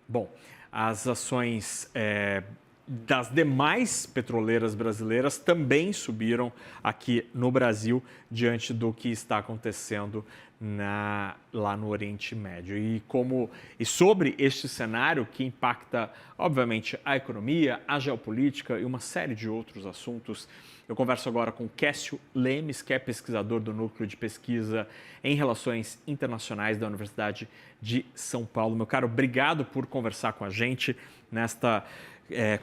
Bom, as ações das demais petroleiras brasileiras também subiram aqui no Brasil diante do que está acontecendo lá no Oriente Médio. E sobre este cenário que impacta, obviamente, a economia, a geopolítica e uma série de outros assuntos, eu converso agora com Kécio Lemes, que é pesquisador do Núcleo de Pesquisa em Relações Internacionais da Universidade de São Paulo. Meu caro, obrigado por conversar com a gente nesta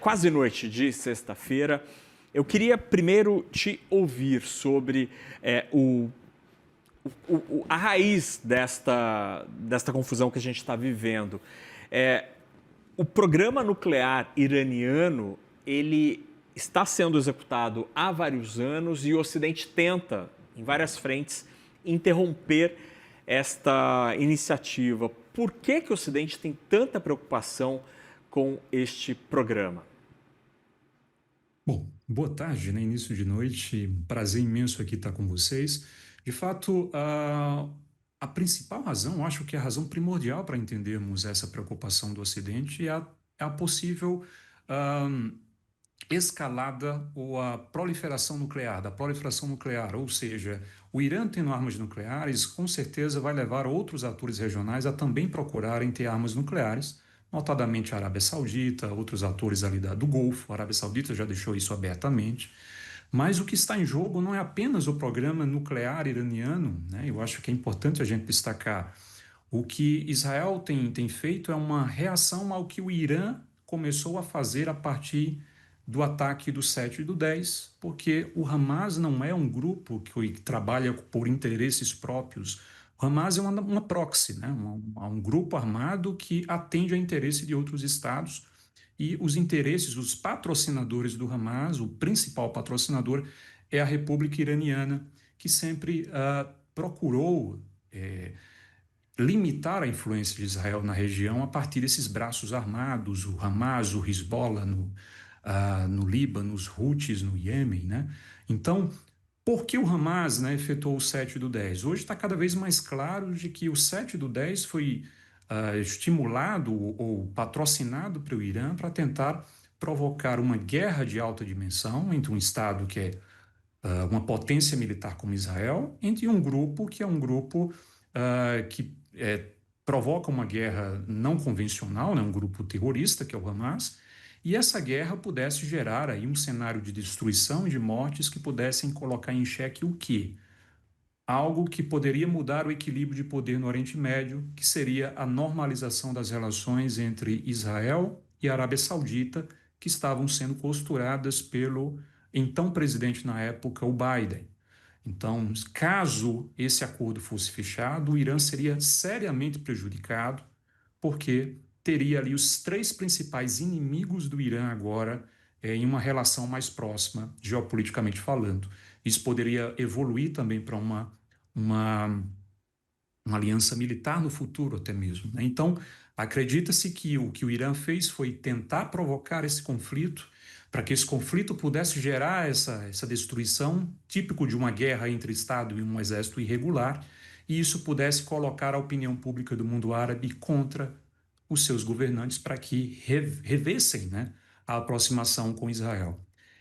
quase noite de sexta-feira. Eu queria primeiro te ouvir sobre a raiz desta confusão que a gente está vivendo. O programa nuclear iraniano, ele está sendo executado há vários anos e o Ocidente tenta, em várias frentes, interromper esta iniciativa. Por que o Ocidente tem tanta preocupação com este programa? Bom, boa tarde, né? Início de noite. Prazer imenso aqui estar com vocês. De fato, a principal razão, eu acho que a razão primordial para entendermos essa preocupação do Ocidente é a possível ah, escalada ou a proliferação nuclear, da proliferação nuclear, ou seja, o Irã tendo armas nucleares, com certeza vai levar outros atores regionais a também procurarem ter armas nucleares, notadamente a Arábia Saudita, outros atores ali do Golfo. A Arábia Saudita já deixou isso abertamente. Mas o que está em jogo não é apenas o programa nuclear iraniano, né? Eu acho que é importante a gente destacar. O que Israel tem feito é uma reação ao que o Irã começou a fazer a partir do ataque do 7 e do 10, porque o Hamas não é um grupo que trabalha por interesses próprios. O Hamas é uma proxy, né? Um grupo armado que atende a interesse de outros estados e os interesses, os patrocinadores do Hamas, o principal patrocinador é a República Iraniana, que sempre procurou limitar a influência de Israel na região a partir desses braços armados, o Hamas, o Hezbollah no Líbano, os Houthis no Iêmen, né? Então, por que o Hamas, né, efetuou o 7 do 10? Hoje está cada vez mais claro de que o 7 do 10 foi estimulado ou patrocinado pelo Irã para tentar provocar uma guerra de alta dimensão entre um Estado que é uma potência militar como Israel, entre um grupo que é um grupo que provoca uma guerra não convencional, né, um grupo terrorista, que é o Hamas, e essa guerra pudesse gerar aí um cenário de destruição e de mortes que pudessem colocar em xeque o quê? Algo que poderia mudar o equilíbrio de poder no Oriente Médio, que seria a normalização das relações entre Israel e a Arábia Saudita, que estavam sendo costuradas pelo então presidente na época, o Biden. Então, caso esse acordo fosse fechado, o Irã seria seriamente prejudicado, porque teria ali os três principais inimigos do Irã agora em uma relação mais próxima, geopoliticamente falando. Isso poderia evoluir também para uma, uma aliança militar no futuro até mesmo, né? Então, acredita-se que o que o Irã fez foi tentar provocar esse conflito, para que esse conflito pudesse gerar essa destruição, típico de uma guerra entre Estado e um exército irregular, e isso pudesse colocar a opinião pública do mundo árabe contra os seus governantes para que revessem, né, a aproximação com Israel.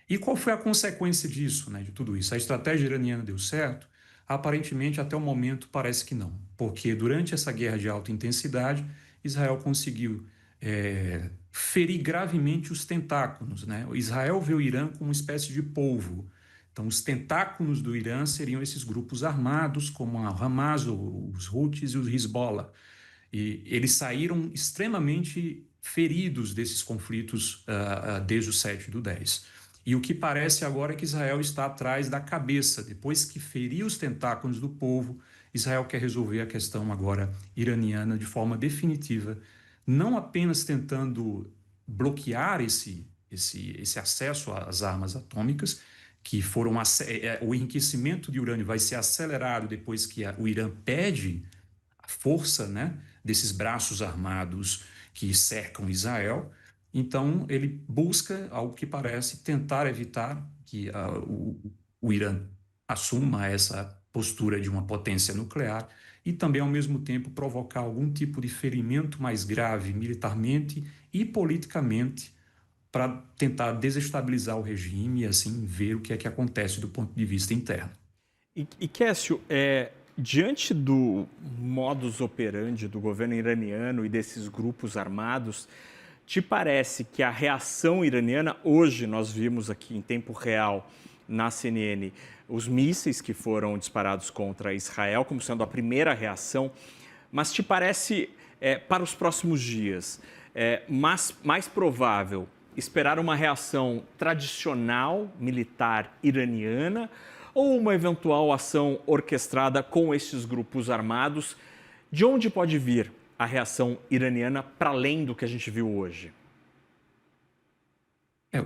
E qual foi a consequência disso, né, de tudo isso? A estratégia iraniana deu certo? Aparentemente, até o momento, parece que não, porque durante essa guerra de alta intensidade, Israel conseguiu ferir gravemente os tentáculos, né? Israel vê o Irã como uma espécie de polvo. Então, os tentáculos do Irã seriam esses grupos armados, como a Hamas, os Houthis e os Hezbollah. E eles saíram extremamente feridos desses conflitos desde o 7 do 10. E o que parece agora é que Israel está atrás da cabeça. Depois que feriu os tentáculos do povo, Israel quer resolver a questão agora iraniana de forma definitiva, não apenas tentando bloquear esse acesso às armas atômicas, que foram o enriquecimento de urânio vai ser acelerado depois que o Irã pede a força, né, desses braços armados que cercam Israel. Então, ele busca, ao que parece, tentar evitar que o Irã assuma essa postura de uma potência nuclear e também, ao mesmo tempo, provocar algum tipo de ferimento mais grave militarmente e politicamente para tentar desestabilizar o regime e, assim, ver o que é que acontece do ponto de vista interno. E Kécio, diante do modus operandi do governo iraniano e desses grupos armados, te parece que a reação iraniana, hoje nós vimos aqui em tempo real na CNN os mísseis que foram disparados contra Israel como sendo a primeira reação, mas te parece, para os próximos dias, mais provável esperar uma reação tradicional militar iraniana ou uma eventual ação orquestrada com estes grupos armados? De onde pode vir a reação iraniana para além do que a gente viu hoje?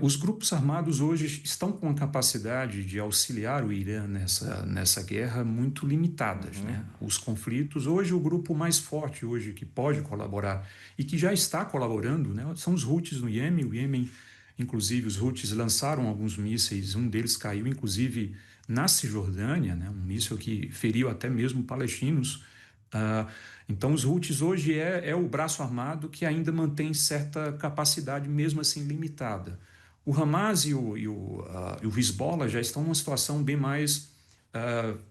Os grupos armados hoje estão com a capacidade de auxiliar o Irã nessa guerra muito limitadas, né? Os conflitos, hoje o grupo mais forte hoje que pode colaborar e que já está colaborando, né, são os Houthis no Iêmen. O Iêmen, inclusive, os Houthis lançaram alguns mísseis, um deles caiu, inclusive, na Cisjordânia, né, um míssil que feriu até mesmo palestinos. Então, os Houthis hoje é o braço armado que ainda mantém certa capacidade, mesmo assim limitada. O Hamas e o Hezbollah já estão numa situação bem mais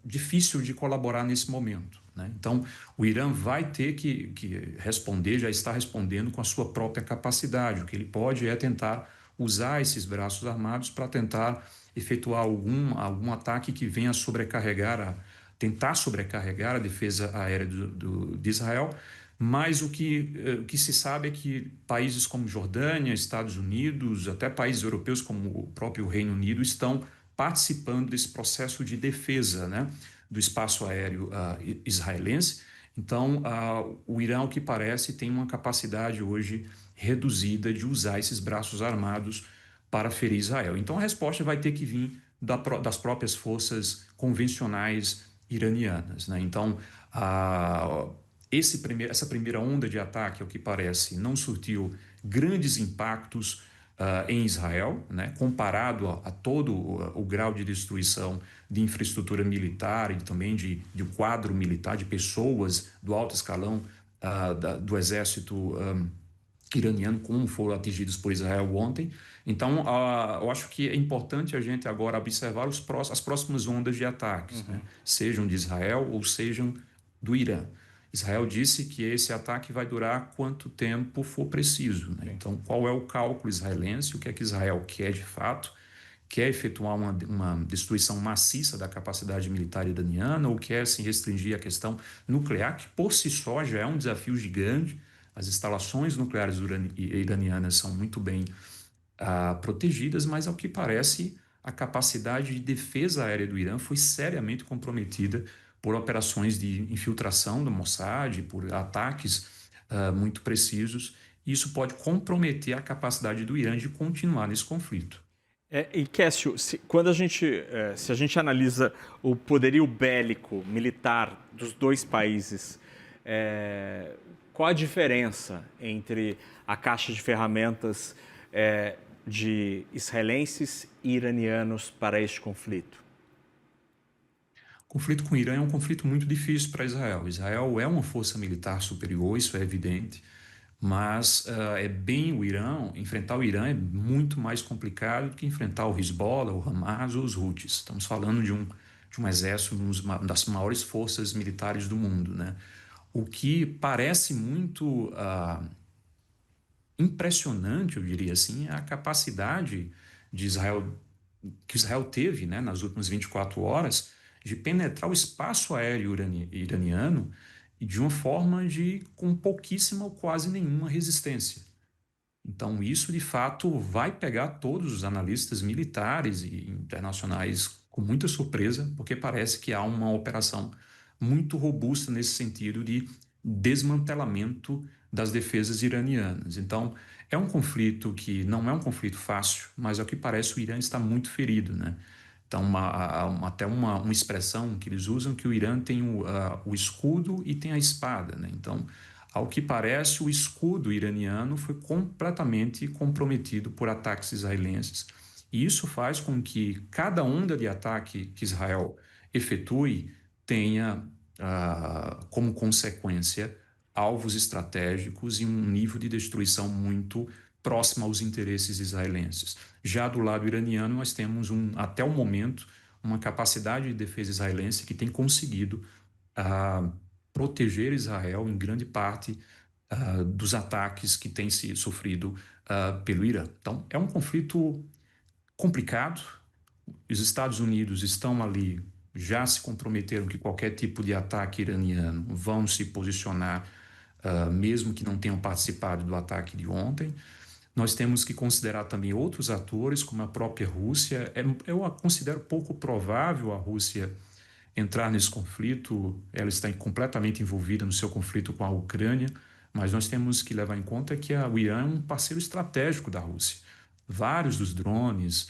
difícil de colaborar nesse momento, né? Então, o Irã vai ter que responder, já está respondendo com a sua própria capacidade. O que ele pode é tentar usar esses braços armados para tentar efetuar algum ataque que venha tentar sobrecarregar a defesa aérea de Israel. Mas o que se sabe é que países como Jordânia, Estados Unidos, até países europeus como o próprio Reino Unido estão participando desse processo de defesa, né, do espaço aéreo israelense. Então, o Irã, ao que parece, tem uma capacidade hoje reduzida de usar esses braços armados para ferir Israel. Então, a resposta vai ter que vir das próprias forças convencionais iranianas, né? Então, essa primeira onda de ataque, ao que parece, não surtiu grandes impactos em Israel, né, comparado a todo o grau de destruição de infraestrutura militar e também de quadro militar, de pessoas do alto escalão do exército iraniano, como foram atingidos por Israel ontem. Então, eu acho que é importante a gente agora observar as próximas ondas de ataques, né, sejam de Israel ou sejam do Irã. Israel disse que esse ataque vai durar quanto tempo for preciso, né? Então, qual é o cálculo israelense? O que é que Israel quer de fato? Quer efetuar uma destruição maciça da capacidade militar iraniana ou quer se restringir à questão nuclear, que por si só já é um desafio gigante? As instalações nucleares iranianas são muito bem protegidas, mas, ao que parece, a capacidade de defesa aérea do Irã foi seriamente comprometida por operações de infiltração do Mossad, por ataques muito precisos. Isso pode comprometer a capacidade do Irã de continuar nesse conflito. E Kécio, se a gente analisa o poderio bélico militar dos dois países, qual a diferença entre a caixa de ferramentas de israelenses e iranianos para este conflito? O conflito com o Irã é um conflito muito difícil para Israel. Israel é uma força militar superior, isso é evidente, mas enfrentar o Irã é muito mais complicado do que enfrentar o Hezbollah, o Hamas ou os Houthis. Estamos falando de um exército, uma das maiores forças militares do mundo, né? O que parece muito impressionante, eu diria assim, é a capacidade que Israel teve, né, nas últimas 24 horas, de penetrar o espaço aéreo iraniano e de uma forma com pouquíssima ou quase nenhuma resistência. Então, isso, de fato, vai pegar todos os analistas militares e internacionais com muita surpresa, porque parece que há uma operação muito robusta nesse sentido de desmantelamento das defesas iranianas. Então, é um conflito que não é um conflito fácil, mas, ao que parece, o Irã está muito ferido, né? Então, até uma expressão que eles usam, que o Irã tem o escudo e tem a espada, né? Então, ao que parece, o escudo iraniano foi completamente comprometido por ataques israelenses. E isso faz com que cada onda de ataque que Israel efetue tenha como consequência, alvos estratégicos e um nível de destruição muito próximo aos interesses israelenses. Já do lado iraniano, nós temos, até o momento, uma capacidade de defesa israelense que tem conseguido proteger Israel em grande parte dos ataques que têm sido sofrido pelo Irã. Então, é um conflito complicado. Os Estados Unidos estão ali, já se comprometeram que qualquer tipo de ataque iraniano vão se posicionar, mesmo que não tenham participado do ataque de ontem. Nós temos que considerar também outros atores, como a própria Rússia. Eu considero pouco provável a Rússia entrar nesse conflito. Ela está completamente envolvida no seu conflito com a Ucrânia, mas nós temos que levar em conta que o Irã é um parceiro estratégico da Rússia. Vários dos drones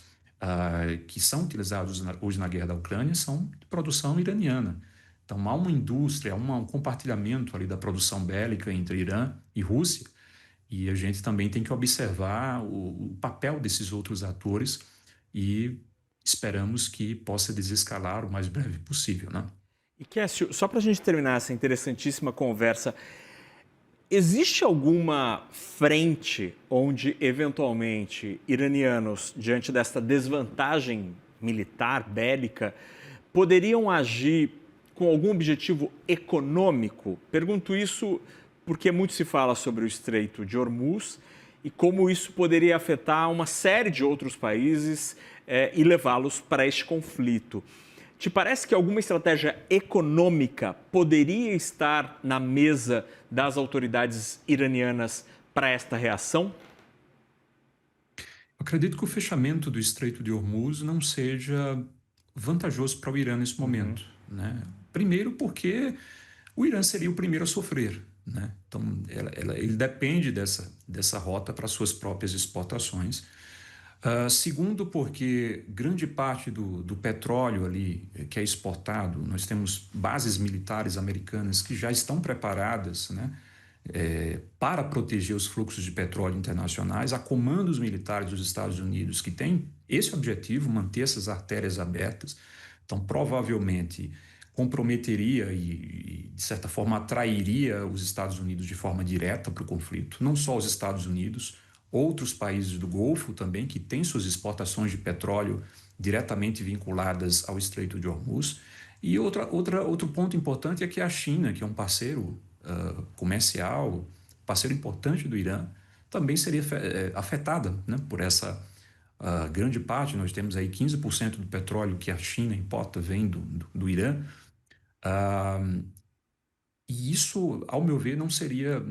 que são utilizados hoje na guerra da Ucrânia são de produção iraniana. Então há uma indústria, um compartilhamento ali da produção bélica entre Irã e Rússia, e a gente também tem que observar o papel desses outros atores e esperamos que possa desescalar o mais breve possível, né? E Kécio, só para a gente terminar essa interessantíssima conversa, existe alguma frente onde, eventualmente, iranianos, diante desta desvantagem militar, bélica, poderiam agir com algum objetivo econômico? Pergunto isso porque muito se fala sobre o Estreito de Hormuz e como isso poderia afetar uma série de outros países e levá-los para este conflito. Te parece que alguma estratégia econômica poderia estar na mesa das autoridades iranianas para esta reação? Eu acredito que o fechamento do Estreito de Hormuz não seja vantajoso para o Irã nesse momento, né? Primeiro porque o Irã seria o primeiro a sofrer, né? Então, ele depende dessa rota para suas próprias exportações. Segundo, porque grande parte do petróleo ali que é exportado, nós temos bases militares americanas que já estão preparadas, né, para proteger os fluxos de petróleo internacionais. Há comandos militares dos Estados Unidos que têm esse objetivo, manter essas artérias abertas. Então, provavelmente, comprometeria e, de certa forma, atrairia os Estados Unidos de forma direta para o conflito. Não só os Estados Unidos, outros países do Golfo também, que têm suas exportações de petróleo diretamente vinculadas ao Estreito de Hormuz. E outro ponto importante é que a China, que é um parceiro comercial, parceiro importante do Irã, também seria afetada, né, por essa grande parte. Nós temos aí 15% do petróleo que a China importa vem do Irã. E isso, ao meu ver, não seria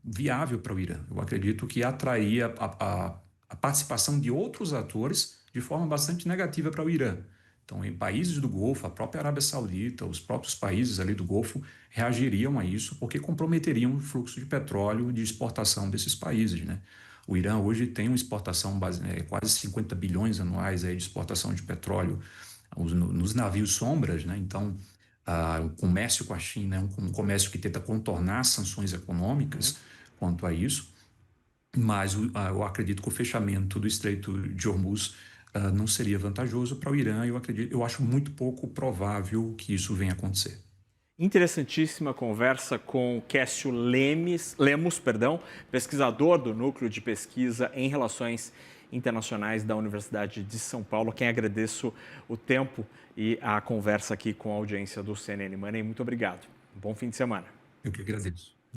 viável para o Irã. Eu acredito que atrairia a participação de outros atores de forma bastante negativa para o Irã. Então, em países do Golfo, a própria Arábia Saudita, os próprios países ali do Golfo reagiriam a isso porque comprometeriam o fluxo de petróleo de exportação desses países, né? O Irã hoje tem uma exportação quase 50 bilhões anuais aí de exportação de petróleo nos navios sombras, né? Então, o comércio com a China é um comércio que tenta contornar sanções econômicas quanto a isso, mas eu acredito que o fechamento do Estreito de Hormuz não seria vantajoso para o Irã. Eu acho muito pouco provável que isso venha a acontecer. Interessantíssima conversa com Kécio Lemos, pesquisador do Núcleo de Pesquisa em Relações Internacionais da Universidade de São Paulo. Quem agradeço o tempo e a conversa aqui com a audiência do CNN Money. Muito obrigado. Bom fim de semana. Eu que agradeço.